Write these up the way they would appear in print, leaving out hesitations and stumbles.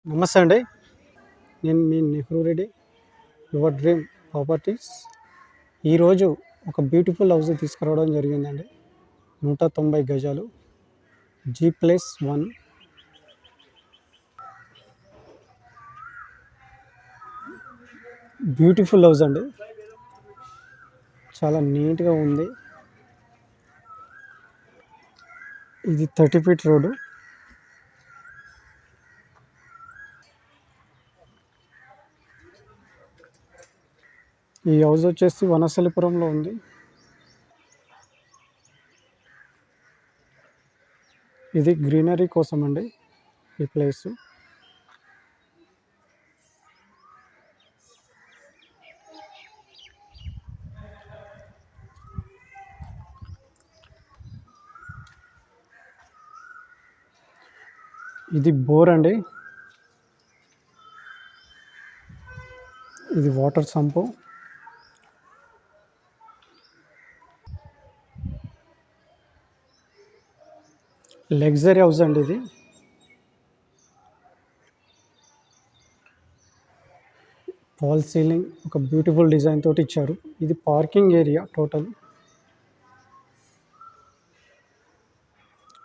నమస్తే అండి. నేను మీ Nehru Reddy, your dream properties. ఈరోజు ఒక బ్యూటిఫుల్ హౌస్ తీసుకురావడం జరిగిందండి. 190 గజాలు, G+1. బ్యూటిఫుల్ హౌస్ అండి, చాలా నీట్గా ఉంది. ఇది 30 ఫీట్ రోడ్డు. ఈ హౌస్ వచ్చేసి వనస్థలిపురంలో ఉంది. ఇది గ్రీనరీ కోసం అండి ఈ ప్లేస్. ఇది బోర్ అండి, ఇది వాటర్ సంపు. లగ్జరీ హౌస్ అండి ఇది. ఫాల్ సీలింగ్ ఒక బ్యూటిఫుల్ డిజైన్ తోటి ఇచ్చారు. ఇది పార్కింగ్ ఏరియా టోటల్.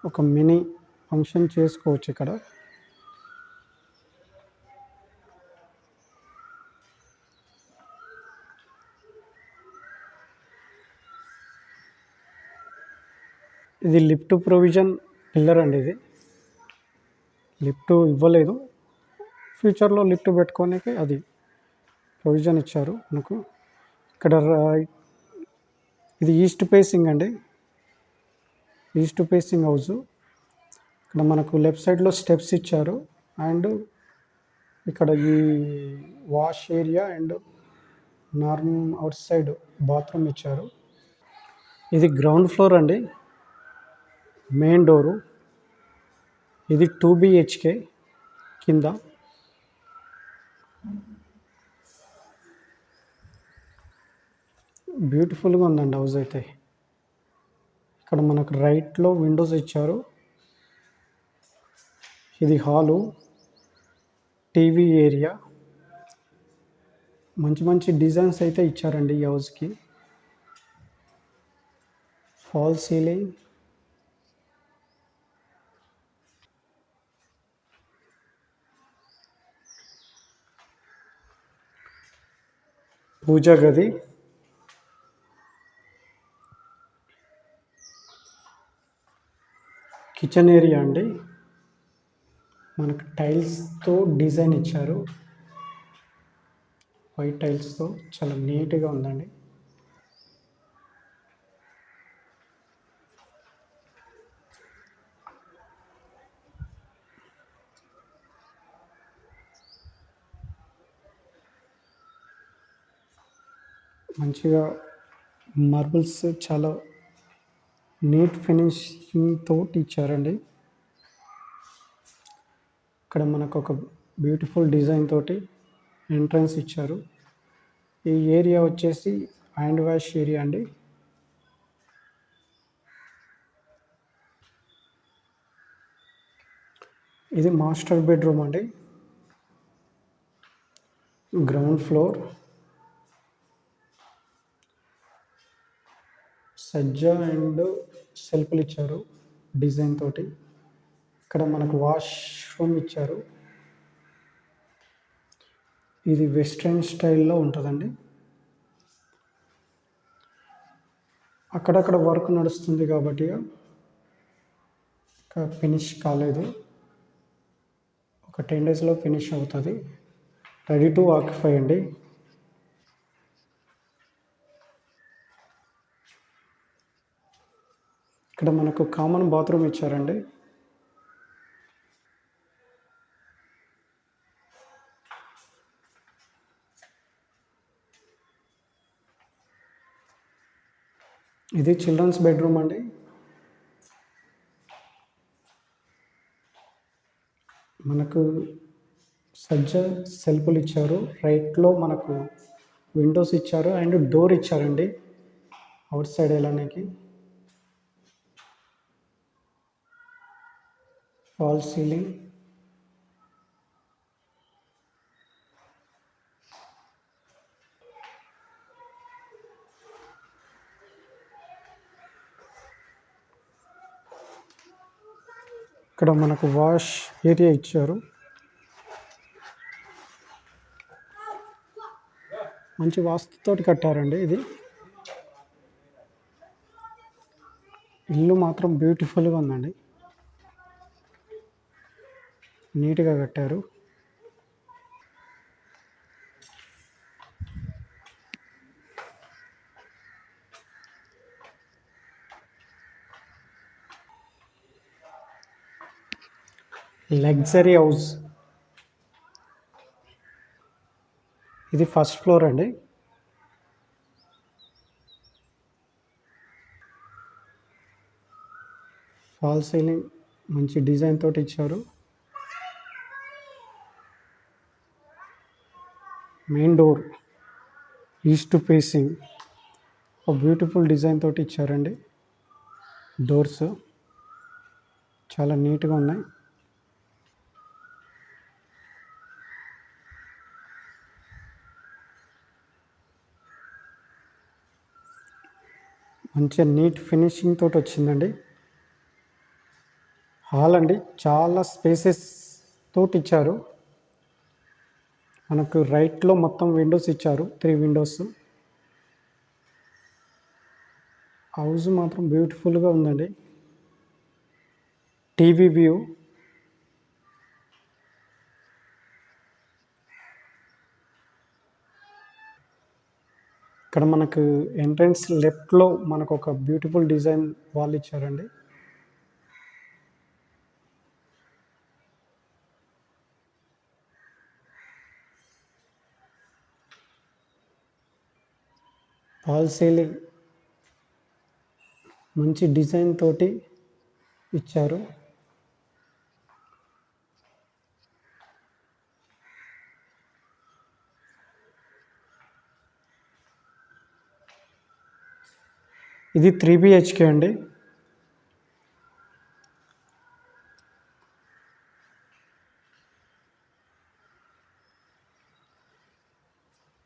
ఒక మినీ ఫంక్షన్ చేసుకోవచ్చు ఇక్కడ. ఇది లిఫ్ట్ ప్రొవిజన్ పిల్లర్ అండి. ఇది లిఫ్ట్ ఇవ్వలేదు, ఫ్యూచర్లో లిఫ్ట్ పెట్టుకోనికి అది ప్రొవిజన్ ఇచ్చారు మనకు. ఇక్కడ ఇది ఈస్ట్ ఫేసింగ్ అండి, ఈస్ట్ ఫేసింగ్ హౌస్. ఇక్కడ మనకు లెఫ్ట్ సైడ్లో స్టెప్స్ ఇచ్చారు, అండ్ ఇక్కడ ఈ wash area and out side bathroom ఇచ్చారు. ఇది గ్రౌండ్ ఫ్లోర్ అండి, మెయిన్ డోరు. ఇది 2 BHK కింద. బ్యూటిఫుల్గా ఉందండి హౌస్ అయితే. ఇక్కడ మనకు రైట్లో విండోస్ ఇచ్చారు. ఇది హాలు, టీవీ ఏరియా. మంచి మంచి డిజైన్స్ అయితే ఇచ్చారండి ఈ హౌస్కి. ఫాల్ సీలింగ్, పూజా గది, కిచెన్ ఏరియా అండి. మనకు టైల్స్తో డిజైన్ ఇచ్చారు, వైట్ టైల్స్తో చాలా నీట్గా ఉందండి. మంచిగా మార్బుల్స్ చాలా నీట్ ఫినిషింగ్ తోటి ఇచ్చారండి. ఇక్కడ మనకు ఒక బ్యూటిఫుల్ డిజైన్ తోటి ఎంట్రన్స్ ఇచ్చారు. ఈ ఏరియా వచ్చేసి హ్యాండ్ వాష్ ఏరియా అండి. ఇది మాస్టర్ బెడ్రూమ్ అండి, గ్రౌండ్ ఫ్లోర్. సజ్జా అండ్ సెల్ఫ్లు ఇచ్చారు డిజైన్ తోటి. ఇక్కడ మనకు వాష్రూమ్ ఇచ్చారు. ఇది వెస్ట్రన్ స్టైల్లో ఉంటుందండి. అక్కడక్కడ వర్క్ నడుస్తుంది కాబట్టి ఇంకా ఫినిష్ కాలేదు. ఒక 10 డేస్లో ఫినిష్ అవుతుంది. రెడీ టు ఆక్యుపై అండి. ఇక్కడ మనకు కామన్ బాత్రూమ్ ఇచ్చారండి. ఇది చిల్డ్రన్స్ బెడ్రూమ్ అండి. మనకు సజ్జ సెల్ఫ్లు ఇచ్చారు. రైట్లో మనకు విండోస్ ఇచ్చారు అండ్ డోర్ ఇచ్చారండి అవుట్ సైడ్ వెళ్ళడానికి. ఫాల్ సీలింగ్, ఇక్కడ మనకు వాష్ ఏరియా ఇచ్చారు. మంచి వాస్తుతోటి కట్టారండి ఇది. ఇల్లు మాత్రం బ్యూటిఫుల్గా ఉందండి, నీట్గా కట్టారు. Luxury house. ఇది ఫస్ట్ ఫ్లోర్ అండి. ఫాల్ సీలింగ్ మంచి డిజైన్ తోటి ఇచ్చారు. మెయిన్ డోర్ ఈస్ట్ ఫేసింగ్ ఒక బ్యూటిఫుల్ డిజైన్ తోటి ఇచ్చారండి. డోర్స్ చాలా నీట్గా ఉన్నాయి. మంచిగా నీట్ ఫినిషింగ్ తోటి వచ్చిందండి. హాల్ అండి, చాలా స్పేసెస్ తోటి ఇచ్చారు. మనకు రైట్లో మొత్తం విండోస్ ఇచ్చారు, 3 విండోస్. హౌస్ మాత్రం బ్యూటిఫుల్గా ఉందండి. TV view. ఇక్కడ మనకు ఎంట్రన్స్ లెఫ్ట్లో మనకు ఒక బ్యూటిఫుల్ డిజైన్ వాల్ ఇచ్చారండి. ఫాల్ సీలింగ్ మంచి డిజైన్ తోటి ఇచ్చారు. ఇది 3 BHK అండి.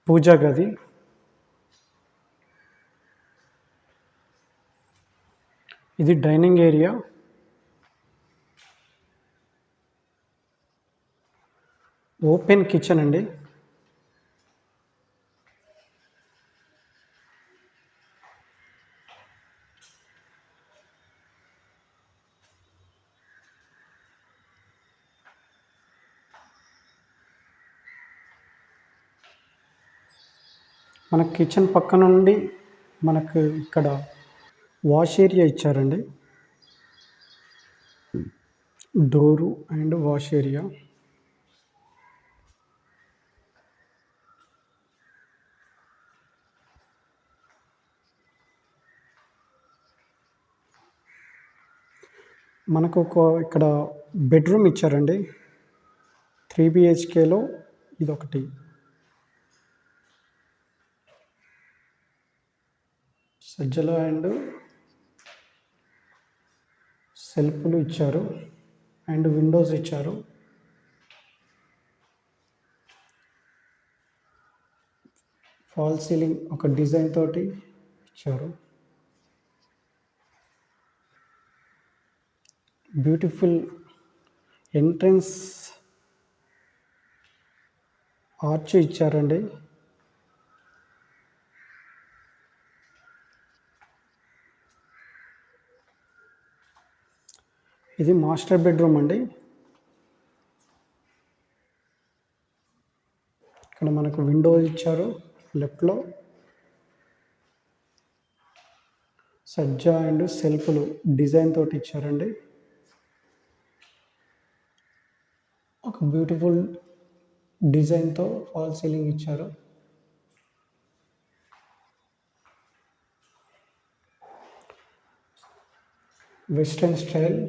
పూజా గది. ఇది డైనింగ్ ఏరియా. ఓపెన్ కిచెన్ అండి. మన కిచెన్ పక్క నుండి మనకు ఇక్కడ వాష్ ఏరియా ఇచ్చారండి. Door and wash area. మనకు ఇక్కడ బెడ్రూమ్ ఇచ్చారండి. 3 BHKలో ఇదొకటి. సజ్జల అండ్ సెల్ఫ్లు ఇచ్చారు అండ్ విండోస్ ఇచ్చారు. ఫాల్ సీలింగ్ ఒక డిజైన్ తోటి ఇచ్చారు. బ్యూటిఫుల్ ఎంట్రన్స్ ఆర్చ్ ఇచ్చారండి. ఇది మాస్టర్ బెడ్రూమ్ అండి. ఇక్కడ మనకు విండో ఇచ్చారు. లెఫ్ట్లో సజ్జా అండ్ సెల్ఫ్లు డిజైన్ తోటి ఇచ్చారండి. ఒక బ్యూటిఫుల్ డిజైన్తో ఫాల్ సీలింగ్ ఇచ్చారు. వెస్ట్రన్ స్టైల్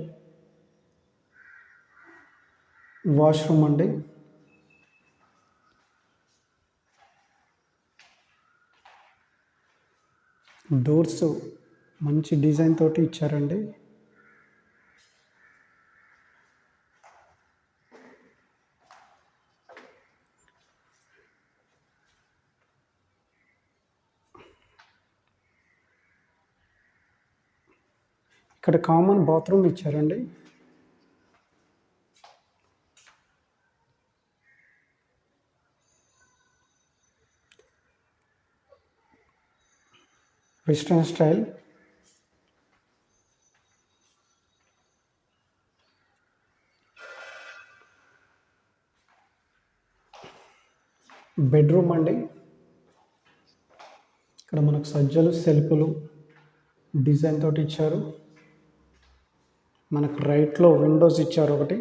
వాష్రూమ్ అండి. డోర్స్ మంచి డిజైన్ తోటి ఇచ్చారండి. ఇక్కడ కామన్ బాత్రూమ్ ఇచ్చారండి. Western style. బెడ్రూమ్ అండి. ఇక్కడ మనకు సజ్జలు సెల్ఫ్లు డిజైన్ తోటి ఇచ్చారు. మనకు రైట్లో విండోస్ ఇచ్చారు ఒకటి.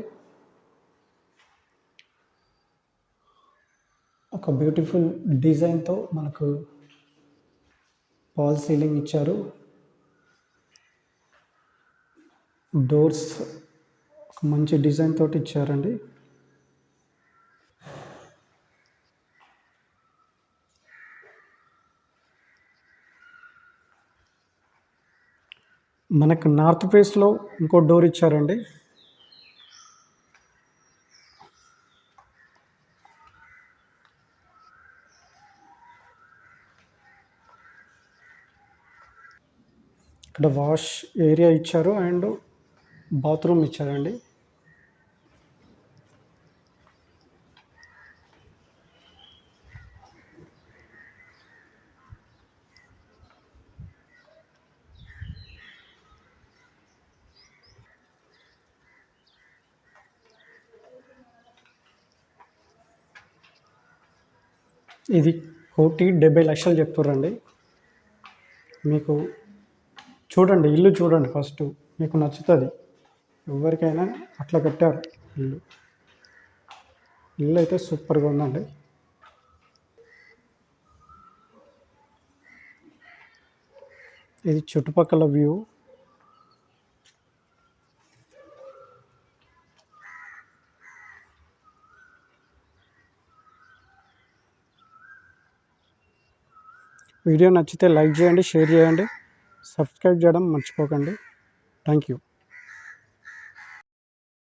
ఒక బ్యూటిఫుల్ డిజైన్తో మనకు ఫాల్ సీలింగ్ ఇచ్చారు. డోర్స్ ఒక మంచి డిజైన్ తోటి ఇచ్చారండి. మనకు నార్త్ ఫేస్లో ఇంకో డోర్ ఇచ్చారండి. ఇక్కడ వాష్ ఏరియా ఇచ్చారు అండ్ బాత్రూమ్ ఇచ్చారండి. ఇది 1,70,00,000 చెప్తుర్రండి. మీకు చూడండి, ఇల్లు చూడండి ఫస్ట్, మీకు నచ్చుతుంది. ఎవరికైనా అట్లా కట్టారు ఇల్లు. ఇల్లు అయితే సూపర్గా ఉందండి. ఇది చుట్టుపక్కల వ్యూ. వీడియో నచ్చితే లైక్ చేయండి, షేర్ చేయండి, సబ్స్క్రైబ్ చేయడం మర్చిపోకండి. Thank you.